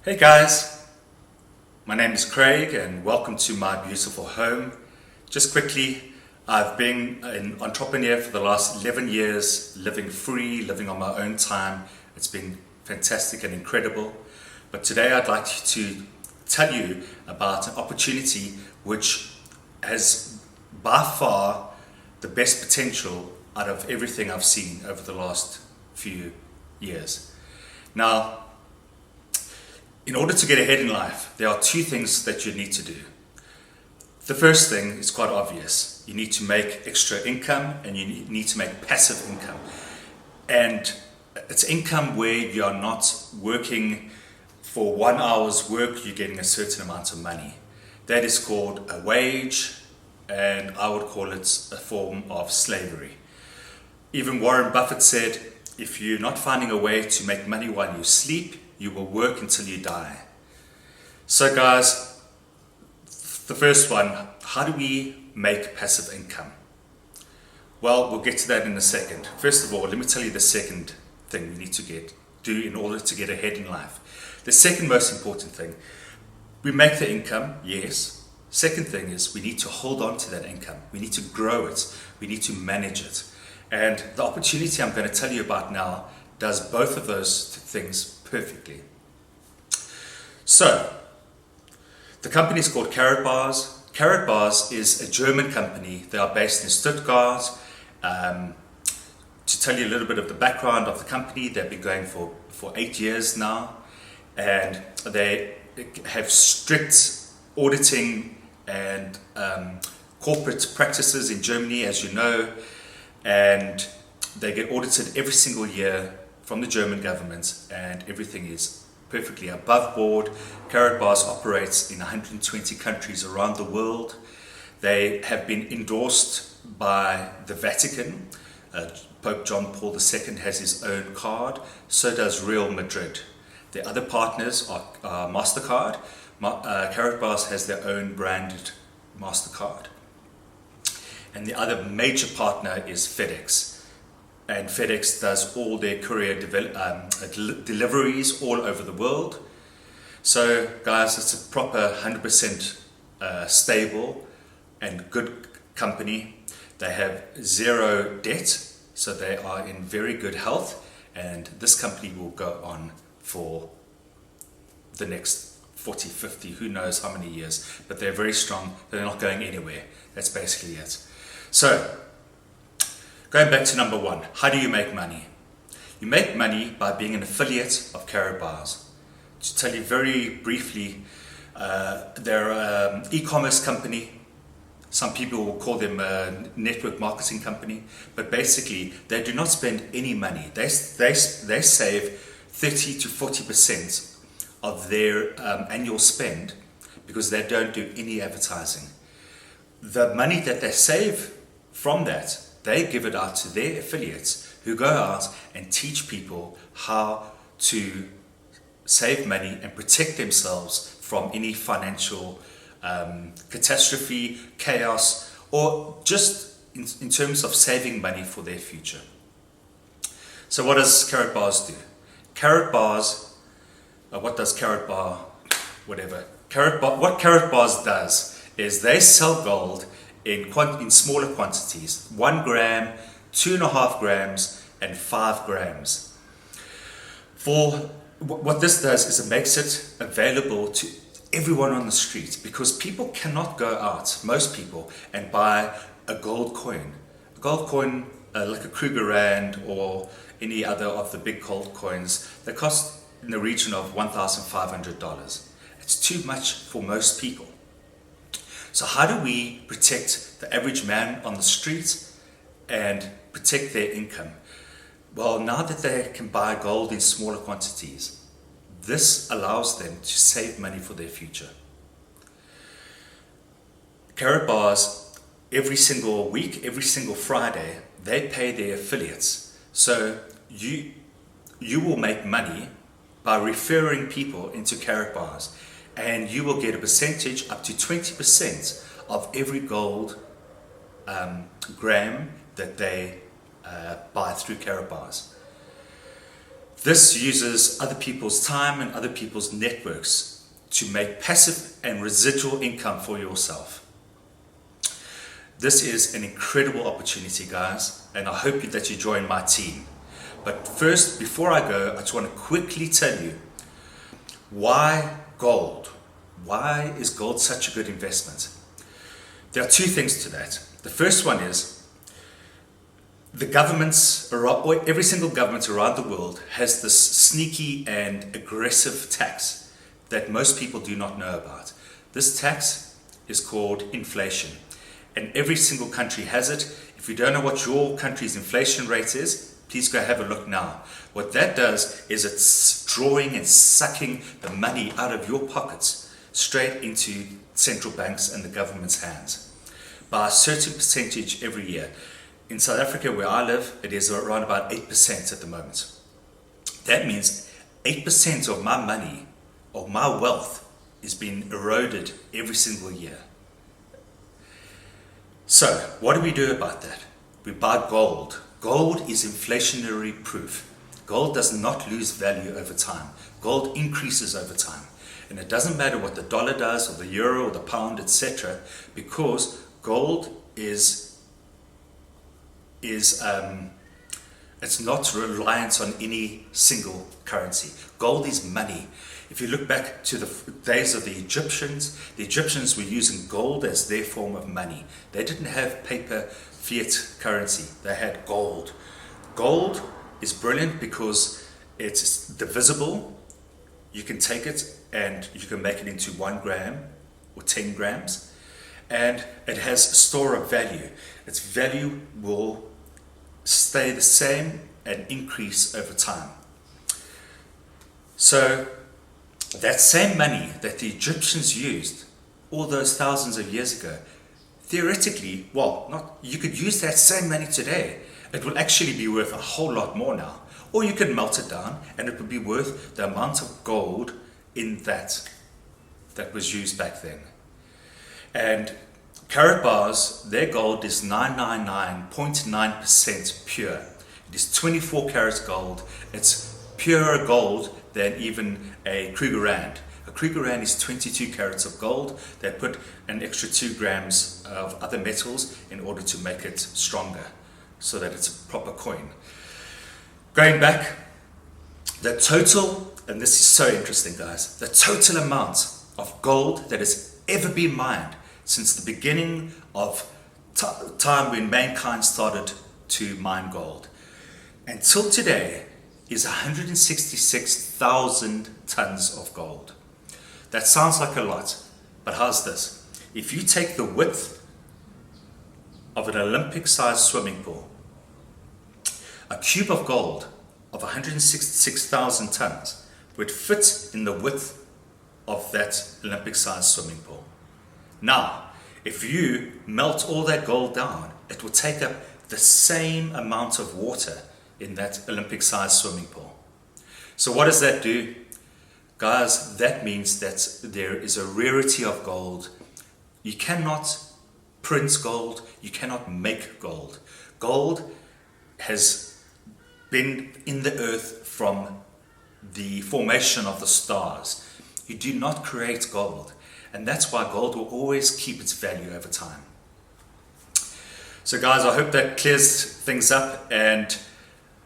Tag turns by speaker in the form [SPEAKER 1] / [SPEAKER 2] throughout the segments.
[SPEAKER 1] Hey guys, my name is Craig and welcome to my beautiful home. Just quickly, I've been an entrepreneur for the last 11 years, living free, living on my own time. It's been fantastic and incredible. But today I'd like to tell you about an opportunity which has by far the best potential out of everything I've seen over the last few years. Now, in order to get ahead in life, there are two things that you need to do. The first thing is quite obvious. You need to make extra income and you need to make passive income. And it's income where you are not working for 1 hour's work, you're getting a certain amount of money. That is called a wage, and I would call it a form of slavery. Even Warren Buffett said, if you're not finding a way to make money while you sleep, you will work until you die. So guys, the first one, how do we make passive income? Well, we'll get to that in a second. First of all, let me tell you the second thing we need to do in order to get ahead in life. The second most important thing, we make the income, yes. Second thing is we need to hold on to that income. We need to grow it. We need to manage it. And the opportunity I'm going to tell you about now does both of those things perfectly. So, the company is called Carrot Bars. Carrot Bars is a German company. They are based in Stuttgart. To tell you a little bit of the background of the company, they've been going for 8 years now, and they have strict auditing and corporate practices in Germany, as you know, and they get audited every single year from the German government, and everything is perfectly above board. Carrot Bars operates in 120 countries around the world. They have been endorsed by the Vatican. Pope John Paul II has his own card, so does Real Madrid. The other partners are MasterCard. Carrot Bars has their own branded MasterCard. And the other major partner is FedEx. And FedEx does all their courier deliveries all over the world. So guys, it's a proper 100% stable and good company. They have zero debt, so they are in very good health, and this company will go on for the next 40, 50, who knows how many years, but they're very strong. They're not going anywhere. That's basically it. So, going back to number one, how do you make money? You make money by being an affiliate of Carrot Bars. To tell you very briefly, they're an e-commerce company. Some people will call them a network marketing company, but basically they do not spend any money. They save 30 to 40% of their annual spend because they don't do any advertising. The money that they save from that, they give it out to their affiliates who go out and teach people how to save money and protect themselves from any financial catastrophe, chaos, or just in terms of saving money for their future. So what does Carrot Bars do? Carrot Bars, what does Carrot Bar, whatever. What Carrot Bars does is they sell gold in smaller quantities, 1 gram, 2.5 grams, and 5 grams. What this does is it makes it available to everyone on the street, because people cannot go out, most people, and buy a gold coin. A gold coin, like a Kruger Rand or any other of the big gold coins, they cost in the region of $1,500. It's too much for most people. So how do we protect the average man on the street and protect their income? Well, now that they can buy gold in smaller quantities, this allows them to save money for their future. Carrot Bars, every single week, every single Friday, they pay their affiliates. So you will make money by referring people into Carrot Bars, and you will get a percentage up to 20% of every gold gram that they buy through Carrot Bars. This uses other people's time and other people's networks to make passive and residual income for yourself. This is an incredible opportunity, guys, and I hope that you join my team. But first, before I go, I just want to quickly tell you why gold. Why is gold such a good investment? There are two things to that. The first one is the governments, every single government around the world has this sneaky and aggressive tax that most people do not know about. This tax is called inflation, and every single country has it. If you don't know what your country's inflation rate is, please go have a look now. What that does is it's drawing and sucking the money out of your pockets straight into central banks and the government's hands by a certain percentage every year. In South Africa, where I live, it is around about 8% at the moment. That means 8% of my money, of my wealth, is being eroded every single year. So, what do we do about that? We buy gold. Gold is inflationary proof. Gold does not lose value over time. Gold increases over time. And it doesn't matter what the dollar does, or the euro, or the pound, etc., because gold it's not reliant on any single currency. Gold is money. If you look back to the days of the Egyptians were using gold as their form of money. They didn't have paper fiat currency. They had gold. Gold is brilliant because it's divisible. You can take it and you can make it into 1 gram or 10 grams. And it has a store of value. Its value will stay the same and increase over time. So that same money that the Egyptians used all those thousands of years ago, theoretically, you could use that same money today. It will actually be worth a whole lot more now. Or you can melt it down and it would be worth the amount of gold in that was used back then. And Carat bars, their gold is 999.9% pure. It is 24 karat gold. It's purer gold than even a Krugerrand. A Krugerrand is 22 carats of gold. They put an extra 2 grams of other metals in order to make it stronger, so that it's a proper coin. Going back, the total, and this is so interesting, guys, the total amount of gold that has ever been mined since the beginning of time when mankind started to mine gold until today is 166,000 tons of gold. That sounds like a lot, but how's this? If you take the width of an Olympic-sized swimming pool, a cube of gold of 166,000 tons would fit in the width of that Olympic-sized swimming pool. Now, if you melt all that gold down, it will take up the same amount of water in that Olympic-sized swimming pool. So what does that do? Guys, that means that there is a rarity of gold. You cannot print gold, you cannot make gold. Gold has been in the earth from the formation of the stars. You do not create gold. And that's why gold will always keep its value over time. So guys, I hope that clears things up, and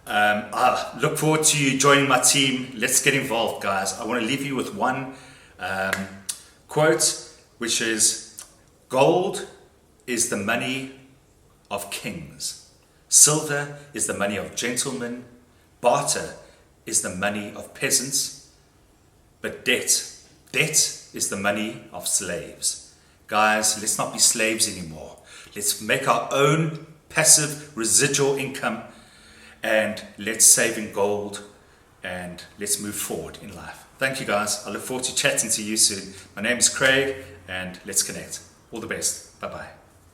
[SPEAKER 1] I look forward to you joining my team. Let's get involved, guys. I want to leave you with one quote, which is, gold is the money of kings. Silver is the money of gentlemen. Barter is the money of peasants. But debt is the money of slaves. Guys, let's not be slaves anymore. Let's make our own passive residual income, and let's save in gold, and let's move forward in life. Thank you, guys. I look forward to chatting to you soon. My name is Craig, and let's connect. All the best. Bye-bye.